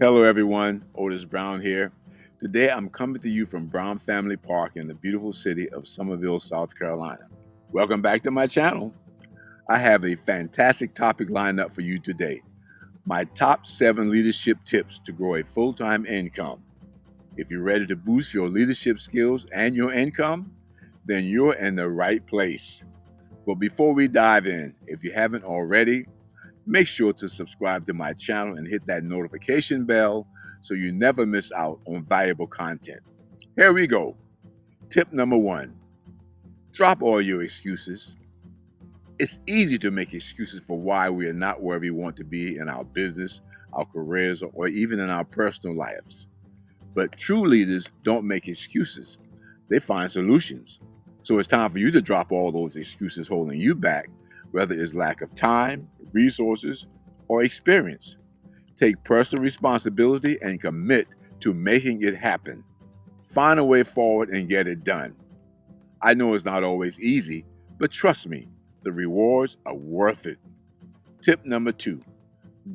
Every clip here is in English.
Hello everyone, Otis Brown here. Today I'm coming to you from Brown Family Park in the beautiful city of Summerville, South Carolina. Welcome back to my channel. I have a fantastic topic lined up for you today. My top 7 leadership tips to grow a full-time income. If you're ready to boost your leadership skills and your income, then you're in the right place. But before we dive in, if you haven't already, make sure to subscribe to my channel and hit that notification bell so you never miss out on valuable content. Here we go. Tip number 1, drop all your excuses. It's easy to make excuses for why we are not where we want to be in our business, our careers, or even in our personal lives. But true leaders don't make excuses, they find solutions. So it's time for you to drop all those excuses holding you back, whether it's lack of time, resources, or experience. Take personal responsibility and commit to making it happen. Find a way forward and get it done. I know it's not always easy, but trust me, the rewards are worth it. Tip number 2,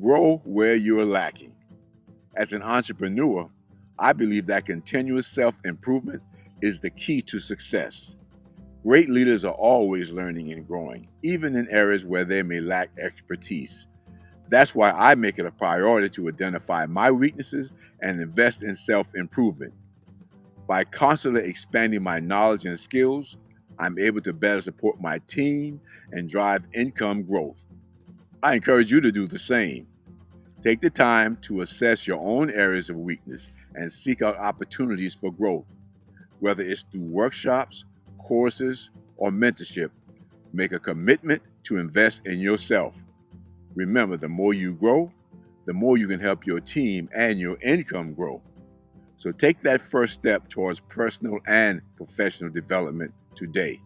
grow where you're lacking. As an entrepreneur, I believe that continuous self improvement is the key to success. Great leaders are always learning and growing, even in areas where they may lack expertise. That's why I make it a priority to identify my weaknesses and invest in self improvement. By constantly expanding my knowledge and skills, I'm able to better support my team and drive income growth. I encourage you to do the same. Take the time to assess your own areas of weakness and seek out opportunities for growth, whether it's through workshops, courses, or mentorship. Make a commitment to invest in yourself. Remember, the more you grow, the more you can help your team and your income grow. So take that first step towards personal and professional development today.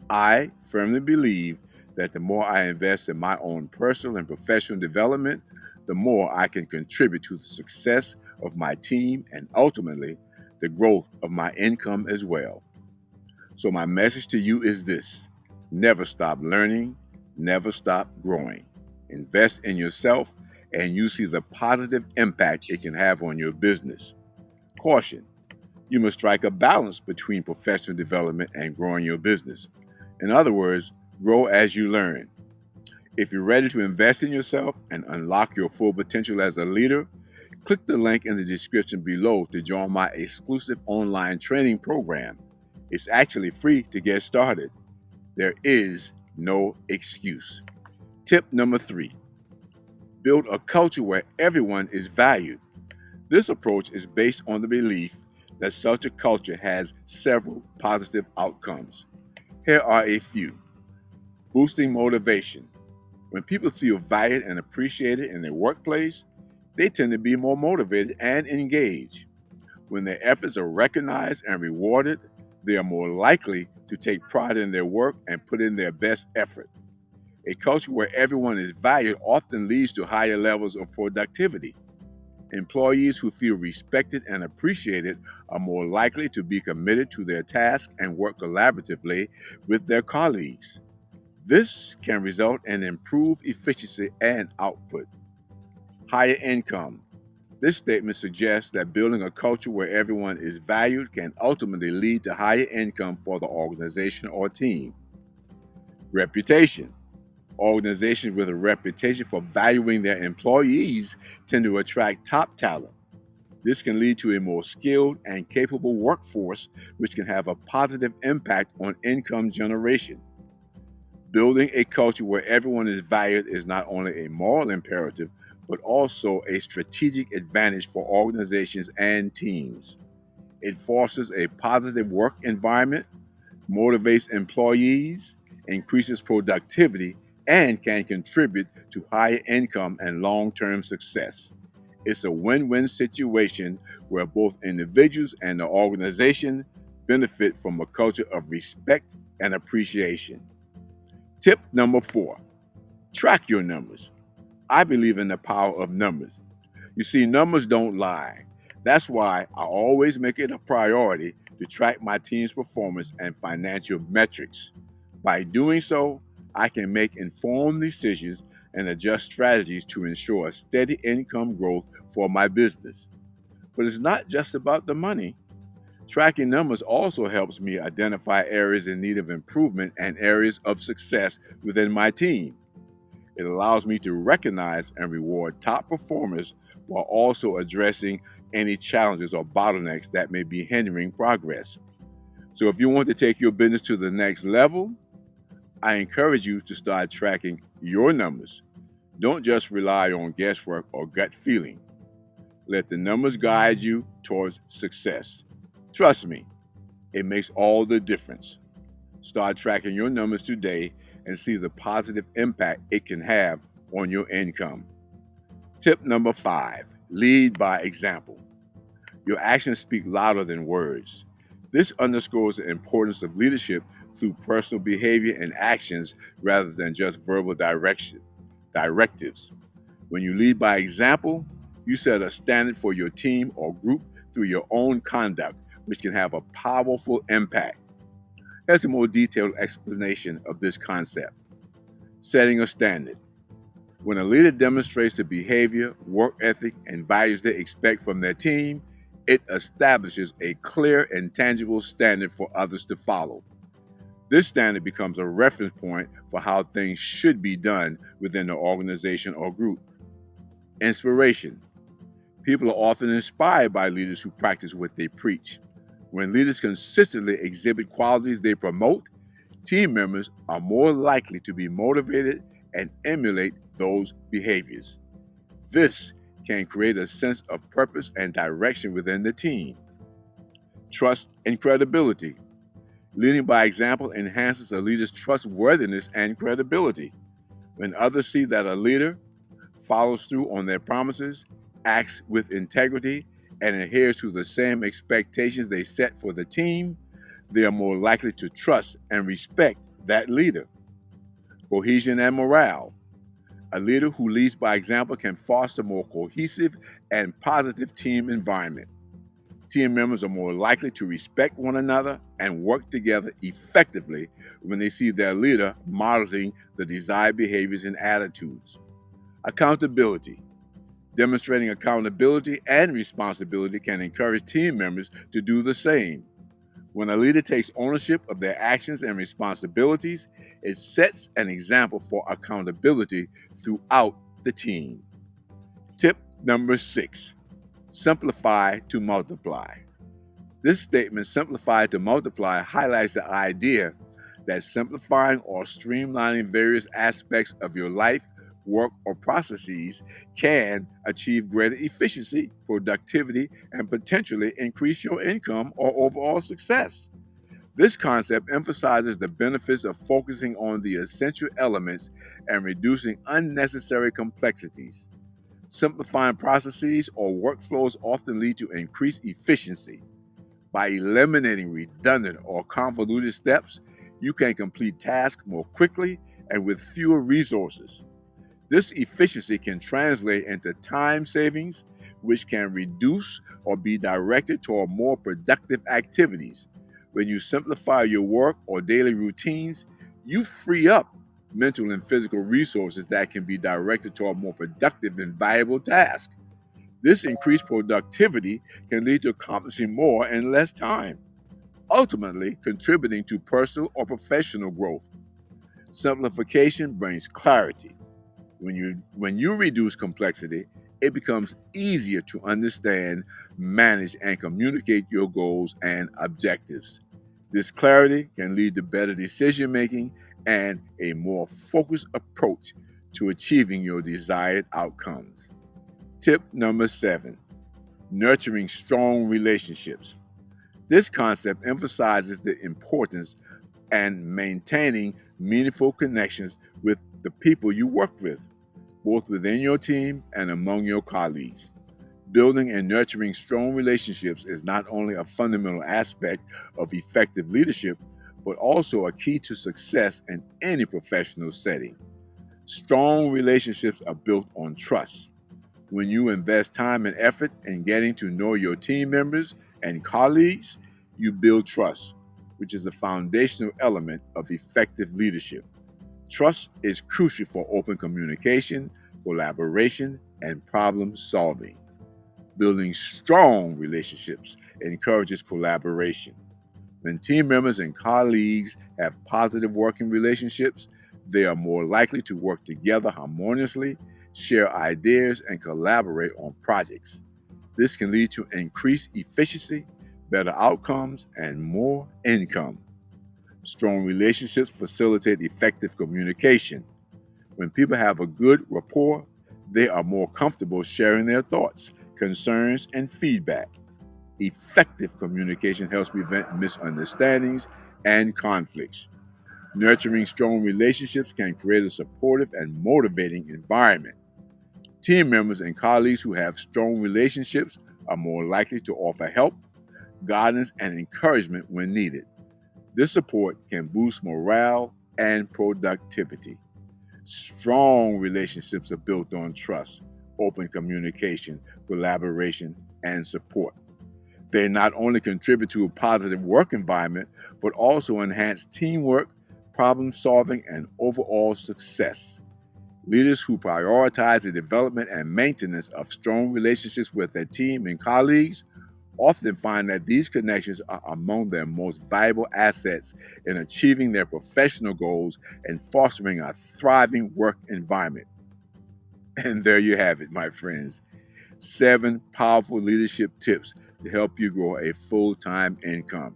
I firmly believe that the more I invest in my own personal and professional development, the more I can contribute to the success of my team and ultimately the growth of my income as well. So, my message to you is this: never stop learning, never stop growing. Invest in yourself, and you see the positive impact it can have on your business. Caution: you must strike a balance between professional development and growing your business. In other words, grow as you learn. If you're ready to invest in yourself and unlock your full potential as a leader, click the link in the description below to join my exclusive online training program. It's actually free to get started. There is no excuse. Tip number 3, build a culture where everyone is valued. This approach is based on the belief that such a culture has several positive outcomes. Here are a few. Boosting motivation. When people feel valued and appreciated in their workplace, they tend to be more motivated and engaged. When their efforts are recognized and rewarded, they are more likely to take pride in their work and put in their best effort. A culture where everyone is valued often leads to higher levels of productivity. Employees who feel respected and appreciated are more likely to be committed to their task and work collaboratively with their colleagues. This can result in improved efficiency and output. Higher income. This statement suggests that building a culture where everyone is valued can ultimately lead to higher income for the organization or team. Reputation. Organizations with a reputation for valuing their employees tend to attract top talent. This can lead to a more skilled and capable workforce, which can have a positive impact on income generation. Building a culture where everyone is valued is not only a moral imperative, but also a strategic advantage for organizations and teams. It fosters a positive work environment, motivates employees, increases productivity, and can contribute to higher income and long term success. It's a win win situation where both individuals and the organization benefit from a culture of respect and appreciation. Tip number 4, track your numbers. I believe in the power of numbers. You see, numbers don't lie. That's why I always make it a priority to track my team's performance and financial metrics. By doing so, I can make informed decisions and adjust strategies to ensure a steady income growth for my business. But it's not just about the money. Tracking numbers also helps me identify areas in need of improvement and areas of success within my team. It allows me to recognize and reward top performers while also addressing any challenges or bottlenecks that may be hindering progress. So, if you want to take your business to the next level, I encourage you to start tracking your numbers. Don't just rely on guesswork or gut feeling. Let the numbers guide you towards success. Trust me, it makes all the difference. Start tracking your numbers today and see the positive impact it can have on your income. Tip number 5, lead by example. Your actions speak louder than words. This underscores the importance of leadership through personal behavior and actions rather than just verbal directives. When you lead by example, you set a standard for your team or group through your own conduct, which can have a powerful impact. Here's a more detailed explanation of this concept. Setting a standard. When a leader demonstrates the behavior, work ethic, and values they expect from their team, it establishes a clear and tangible standard for others to follow. This standard becomes a reference point for how things should be done within the organization or group. Inspiration. People are often inspired by leaders who practice what they preach. When leaders consistently exhibit qualities they promote, team members are more likely to be motivated and emulate those behaviors. This can create a sense of purpose and direction within the team. Trust and credibility. Leading by example enhances a leader's trustworthiness and credibility. When others see that a leader follows through on their promises, acts with integrity, and adheres to the same expectations they set for the team, they are more likely to trust and respect that leader. Cohesion and morale. A leader who leads by example can foster more cohesive and positive team environment. Team members are more likely to respect one another and work together effectively when they see their leader modeling the desired behaviors and attitudes. Accountability. Demonstrating accountability and responsibility can encourage team members to do the same. When a leader takes ownership of their actions and responsibilities, it sets an example for accountability throughout the team. Tip number 6, simplify to multiply. This statement, simplify to multiply, highlights the idea that simplifying or streamlining various aspects of your life, work, or processes can achieve greater efficiency, productivity, and potentially increase your income or overall success. This concept emphasizes the benefits of focusing on the essential elements and reducing unnecessary complexities. Simplifying processes or workflows often lead to increased efficiency. By eliminating redundant or convoluted steps, you can complete tasks more quickly and with fewer resources. This efficiency can translate into time savings, which can reduce or be directed toward more productive activities. When you simplify your work or daily routines, you free up mental and physical resources that can be directed toward more productive and valuable tasks. This increased productivity can lead to accomplishing more in less time, ultimately contributing to personal or professional growth. Simplification brings clarity. When you reduce complexity, it becomes easier to understand, manage, and communicate your goals and objectives. This clarity can lead to better decision making and a more focused approach to achieving your desired outcomes. Tip number 7, nurturing strong relationships. This concept emphasizes the importance and maintaining meaningful connections with the people you work with, both within your team and among your colleagues. Building and nurturing strong relationships is not only a fundamental aspect of effective leadership, but also a key to success in any professional setting. Strong relationships are built on trust. When you invest time and effort in getting to know your team members and colleagues, you build trust, which is a foundational element of effective leadership. Trust is crucial for open communication, collaboration, and problem solving. Building strong relationships encourages collaboration. When team members and colleagues have positive working relationships, they are more likely to work together harmoniously, share ideas, and collaborate on projects. This can lead to increased efficiency, better outcomes, and more income. Strong relationships facilitate effective communication. When people have a good rapport, they are more comfortable sharing their thoughts, concerns, and feedback. Effective communication helps prevent misunderstandings and conflicts. Nurturing strong relationships can create a supportive and motivating environment. Team members and colleagues who have strong relationships are more likely to offer help, guidance, and encouragement when needed. This support can boost morale and productivity. Strong relationships are built on trust, open communication, collaboration, and support. They not only contribute to a positive work environment, but also enhance teamwork, problem solving, and overall success. Leaders who prioritize the development and maintenance of strong relationships with their team and colleagues often find that these connections are among their most valuable assets in achieving their professional goals and fostering a thriving work environment. And there you have it, my friends. 7 powerful leadership tips to help you grow a full time income.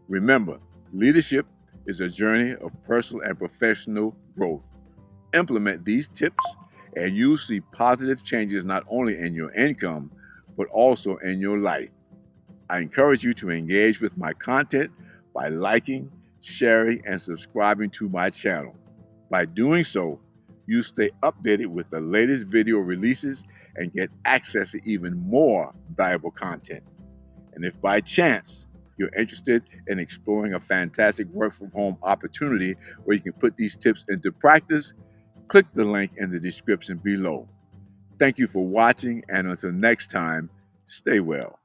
Remember, leadership is a journey of personal and professional growth. Implement these tips, and you'll see positive changes not only in your income, but also in your life. I encourage you to engage with my content by liking, sharing, and subscribing to my channel. By doing so, you stay updated with the latest video releases and get access to even more valuable content. And if by chance you're interested in exploring a fantastic work from home opportunity where you can put these tips into practice, click the link in the description below. Thank you for watching, and until next time, stay well.